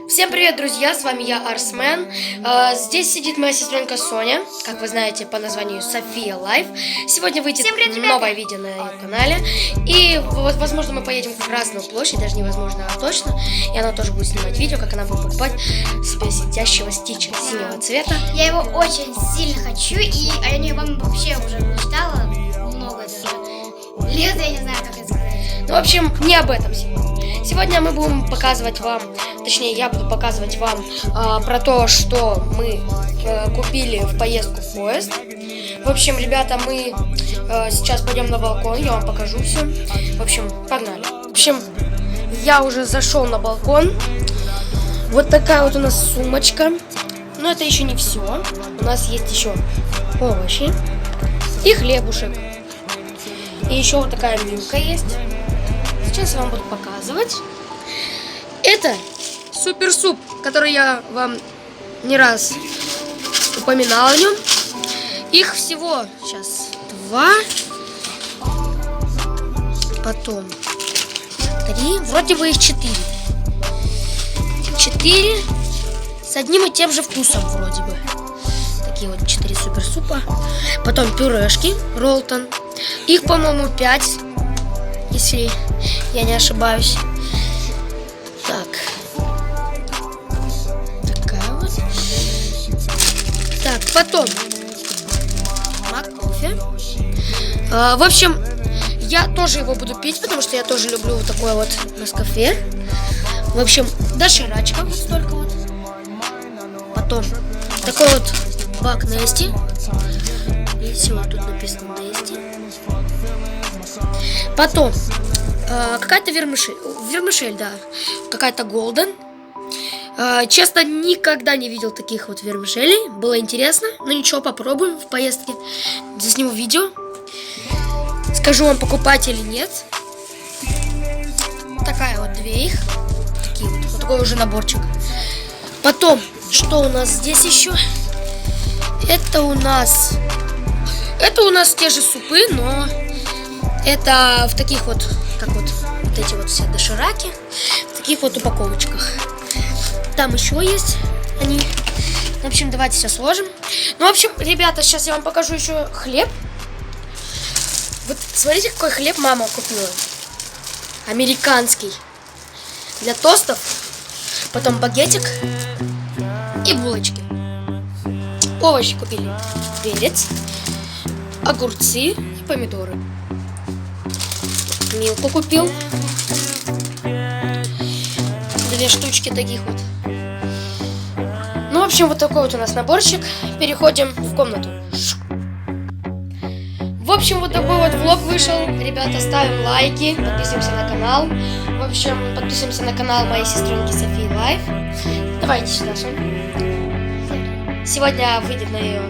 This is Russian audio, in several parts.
Всем привет, друзья, с вами я, Арсмен. Здесь сидит моя сестренка Соня, как вы знаете по названию София Лайф. Сегодня выйдет новое видео на ее канале. И, возможно, мы поедем в Красную площадь, даже невозможно, а точно. И она тоже будет снимать видео, как она будет покупать себе сидящего стича синего цвета. Я его очень сильно хочу, и о нем вообще уже мечтала много даже лет, я не знаю, как это сказать. Ну, в общем, не об этом сегодня. Сегодня мы будем показывать вам, точнее, я буду показывать вам про то, что мы купили в поездку в поезд. В общем, ребята, мы сейчас пойдем на балкон, я вам покажу все. В общем, погнали. В общем, я уже зашел на балкон. Вот такая вот у нас сумочка. Но это еще не все. У нас есть еще овощи и хлебушек. И еще вот такая милка есть. Сейчас я вам буду показывать. Это супер суп, который я вам не раз упоминала о нем. Их всего сейчас 2, потом 3, вроде бы их 4. 4 с одним и тем же вкусом вроде бы. Такие вот 4 супер супа. Потом пюрешки Ролтон. Их, по-моему, 5. Если я не ошибаюсь. Так. Такая вот. Так, потом кофе. В общем, я тоже его буду пить, потому что я тоже люблю вот такое вот Нескафе. В общем, доширачка вот столько вот. Потом такой вот бак Нести. Видите, вот тут написано Нести. Потом какая-то вермишель, да, какая-то голден. Честно, никогда не видел таких вот вермишелей. Было интересно, но ничего, попробуем в поездке. Засниму видео. Скажу вам, покупать или нет. Такая вот 2 их. Такие вот такой уже наборчик. Потом, что у нас здесь еще? Это у нас те же супы, но это в таких вот, как вот эти вот все дошираки, в таких вот упаковочках. Там еще есть они. В общем, давайте все сложим. Ну, в общем, ребята, сейчас я вам покажу еще хлеб. Вот смотрите, какой хлеб мама купила. Американский. Для тостов. Потом багетик и булочки. Овощи купили. Перец, огурцы и помидоры. Милку купил. 2 штучки таких вот. Ну, в общем, вот такой вот у нас наборчик. Переходим в комнату. В общем, вот такой вот влог вышел. Ребята, ставим лайки, подписываемся на канал. В общем, подписываемся на канал моей сестренки Софии Лайф. Давайте сюда, Сонь. Сегодня выйдет на ее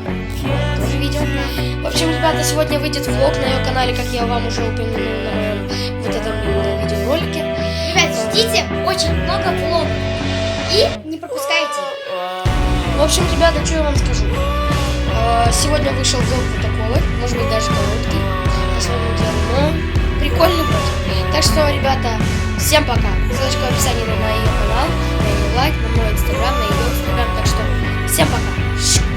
тоже видео. В общем, ребята, сегодня выйдет влог на ее канале, как я вам уже упомянула на моем вот этом видеоролике. Ребят, ждите очень много влогов и не пропускайте. В общем, ребята, что я вам скажу. Сегодня вышел влог вот такой, может быть, даже короткий, на своем деле, но прикольный вроде. Так что, ребята, всем пока. Ссылочка в описании на ее канал, на ее лайк, на мой инстаграм, на ее инстаграм. Так что, всем пока.